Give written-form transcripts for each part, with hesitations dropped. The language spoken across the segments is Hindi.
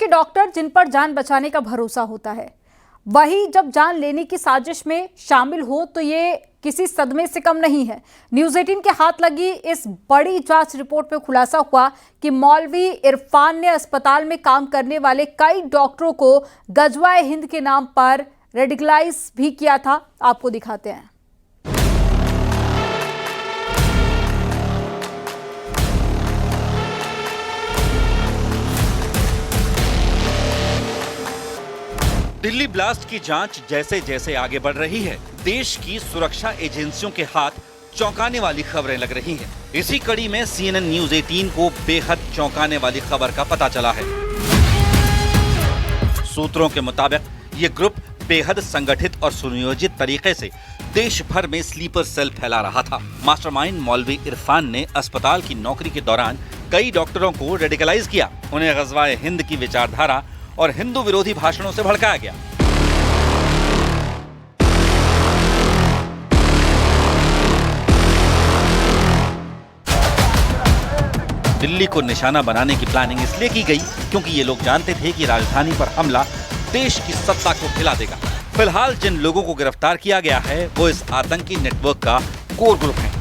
के डॉक्टर जिन पर जान बचाने का भरोसा होता है, वही जब जान लेने की साजिश में शामिल हो तो ये किसी सदमे से कम नहीं है। न्यूज़ 18 के हाथ लगी इस बड़ी जांच रिपोर्ट में खुलासा हुआ कि मौलवी इरफान ने अस्पताल में काम करने वाले कई डॉक्टरों को गजवाए हिंद के नाम पर रेडिकलाइज भी किया था। आपको दिखाते हैं। दिल्ली ब्लास्ट की जांच जैसे जैसे आगे बढ़ रही है, देश की सुरक्षा एजेंसियों के हाथ चौंकाने वाली खबरें लग रही हैं। इसी कड़ी में CNN न्यूज़ 18 को बेहद चौंकाने वाली खबर का पता चला है। सूत्रों के मुताबिक ये ग्रुप बेहद संगठित और सुनियोजित तरीके से देश भर में स्लीपर सेल फैला रहा था। मास्टरमाइंड मौलवी इरफान ने अस्पताल की नौकरी के दौरान कई डॉक्टरों को रेडिकलाइज किया। उन्हें गज़वाए हिंद की विचारधारा और हिंदू विरोधी भाषणों से भड़काया गया। दिल्ली को निशाना बनाने की प्लानिंग इसलिए की गई क्योंकि ये लोग जानते थे कि राजधानी पर हमला देश की सत्ता को हिला देगा। फिलहाल जिन लोगों को गिरफ्तार किया गया है वो इस आतंकी नेटवर्क का कोर ग्रुप है।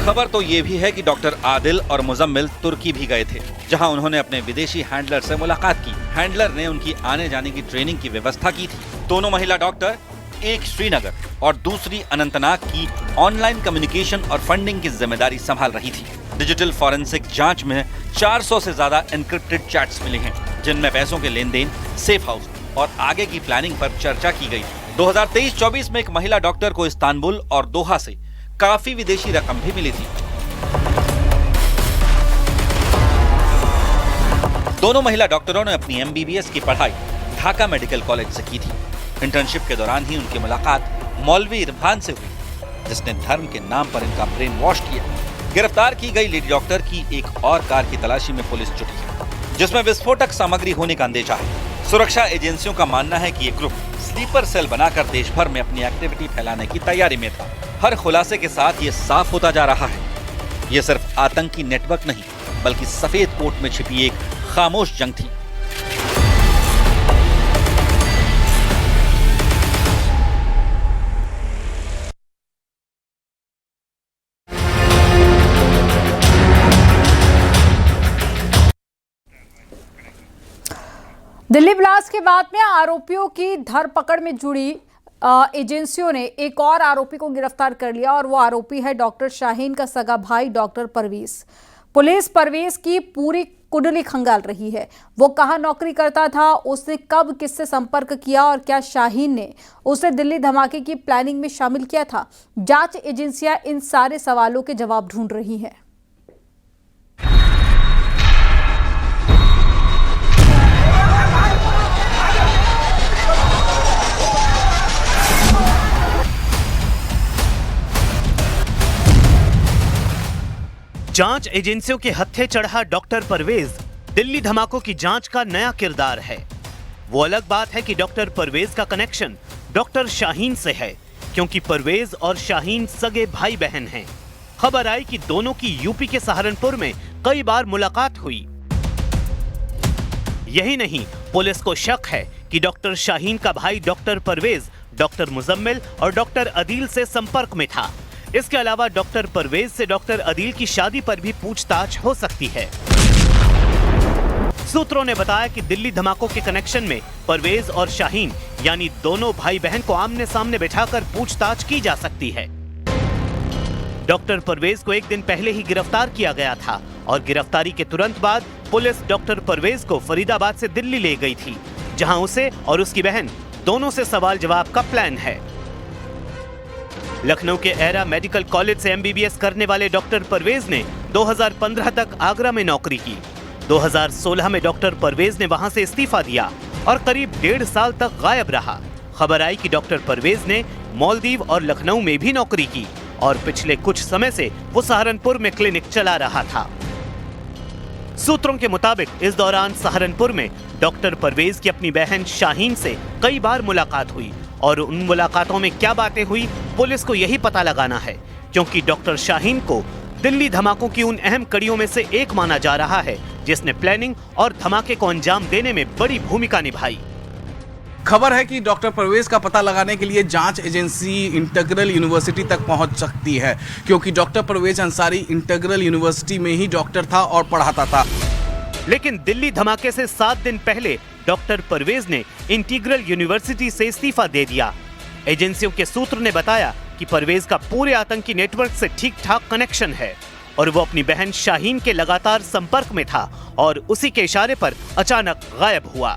खबर तो ये भी है कि डॉक्टर आदिल और मुजम्मिल तुर्की भी गए थे, जहां उन्होंने अपने विदेशी हैंडलर से मुलाकात की। हैंडलर ने उनकी आने जाने की ट्रेनिंग की व्यवस्था की थी। दोनों महिला डॉक्टर, एक श्रीनगर और दूसरी अनंतनाग की ऑनलाइन कम्युनिकेशन और फंडिंग की जिम्मेदारी संभाल रही थी। डिजिटल फॉरेंसिक जांच में 400 से ज्यादा एन्क्रिप्टेड चैट्स मिले हैं, जिनमें पैसों के लेन देन, सेफ हाउस और आगे की प्लानिंग पर चर्चा की गई। 2023-24 में एक महिला डॉक्टर को इस्तांबुल और दोहा से काफी विदेशी रकम भी मिली थी। दोनों महिला डॉक्टरों ने अपनी MBBS की पढ़ाई ढाका मेडिकल कॉलेज से की थी। इंटर्नशिप के दौरान ही उनकी मुलाकात मौलवी इरफान से हुई, जिसने धर्म के नाम पर इनका ब्रेन वॉश किया। गिरफ्तार की गई लेडी डॉक्टर की एक और कार की तलाशी में पुलिस जुटी है, जिसमें विस्फोटक सामग्री होने का अंदेशा है। सुरक्षा एजेंसियों का मानना है कि ये ग्रुप स्लीपर सेल बनाकर देश भर में अपनी एक्टिविटी फैलाने की तैयारी में था। हर खुलासे के साथ ये साफ होता जा रहा है, ये सिर्फ आतंकी नेटवर्क नहीं बल्कि सफेद कोट में छिपी एक खामोश जंग थी। दिल्ली ब्लास्ट के बाद में आरोपियों की धरपकड़ में जुड़ी एजेंसियों ने एक और आरोपी को गिरफ्तार कर लिया और वो आरोपी है डॉक्टर शाहीन का सगा भाई डॉक्टर परवेज। पुलिस परवेज की पूरी कुंडली खंगाल रही है। वो कहाँ नौकरी करता था, उसने कब किससे संपर्क किया और क्या शाहीन ने उसे दिल्ली धमाके की प्लानिंग में शामिल किया था। जांच एजेंसियां इन सारे सवालों के जवाब ढूंढ रही हैं। जांच एजेंसियों के हत्थे चढ़ा डॉक्टर परवेज दिल्ली धमाकों की जांच का नया किरदार है। वो अलग बात है कि डॉक्टर परवेज का कनेक्शन डॉक्टर शाहीन से है, क्योंकि परवेज और शाहीन सगे भाई बहन हैं। खबर आई कि दोनों की यूपी के सहारनपुर में कई बार मुलाकात हुई। यही नहीं, पुलिस को शक है कि डॉक्टर शाहीन का भाई डॉक्टर परवेज डॉक्टर मुजम्मिल और डॉक्टर अदील से संपर्क में था। इसके अलावा डॉक्टर परवेज से डॉक्टर अदील की शादी पर भी पूछताछ हो सकती है। सूत्रों ने बताया कि दिल्ली धमाकों के कनेक्शन में परवेज और शाहीन यानी दोनों भाई बहन को आमने सामने बिठाकर पूछताछ की जा सकती है। डॉक्टर परवेज को एक दिन पहले ही गिरफ्तार किया गया था और गिरफ्तारी के तुरंत बाद पुलिस डॉक्टर परवेज को फरीदाबाद से दिल्ली ले गई थी, जहां उसे और उसकी बहन दोनों से सवाल जवाब का प्लान है। लखनऊ के एरा मेडिकल कॉलेज से MBBS करने वाले डॉक्टर परवेज ने 2015 तक आगरा में नौकरी की। 2016 में डॉक्टर परवेज ने वहां से इस्तीफा दिया और करीब 1.5 साल तक गायब रहा। खबर आई कि डॉक्टर परवेज ने मालदीव और लखनऊ में भी नौकरी की और पिछले कुछ समय से वो सहारनपुर में क्लिनिक चला रहा था। सूत्रों के मुताबिक इस दौरान सहारनपुर में डॉक्टर परवेज की अपनी बहन शाहीन से कई बार मुलाकात हुई और उन मुलाकातों में क्या बातें हुई पुलिस को यही पता लगाना है, क्योंकि डॉक्टर शाहीन को दिल्ली धमाकों की उन अहम कड़ियों में से एक माना जा रहा है जिसने प्लानिंग और धमाके को अंजाम देने में बड़ी भूमिका निभाई। खबर है कि डॉक्टर परवेज का पता लगाने के लिए जांच एजेंसी इंटीग्रल यूनिवर्सिटी तक पहुंच सकती है, क्योंकि doctor Parvez Ansari integral university में ही डॉक्टर था और पढ़ाता था। लेकिन दिल्ली धमाके से 7 दिन पहले डॉक्टर परवेज ने इंटीग्रल यूनिवर्सिटी से इस्तीफा दे दिया। एजेंसियों के सूत्र ने बताया कि परवेज का पूरे आतंकी नेटवर्क से ठीक ठाक कनेक्शन है और वो अपनी बहन शाहीन के लगातार संपर्क में था और उसी के इशारे पर अचानक गायब हुआ।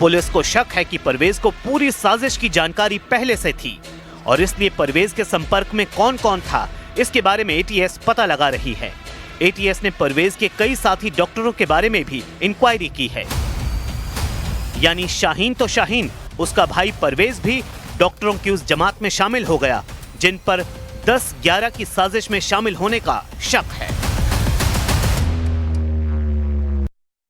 पुलिस को शक है कि परवेज को पूरी साजिश की जानकारी पहले से थी और इसलिए परवेज के संपर्क में कौन कौन था इसके बारे में एटीएस पता लगा रही है। एटीएस ने परवेज के कई साथी डॉक्टरों के बारे में भी इंक्वायरी की है। यानी शाहीन तो शाहीन, उसका भाई परवेज भी डॉक्टरों की उस जमात में शामिल हो गया जिन पर 10-11 की साजिश में शामिल होने का शक है।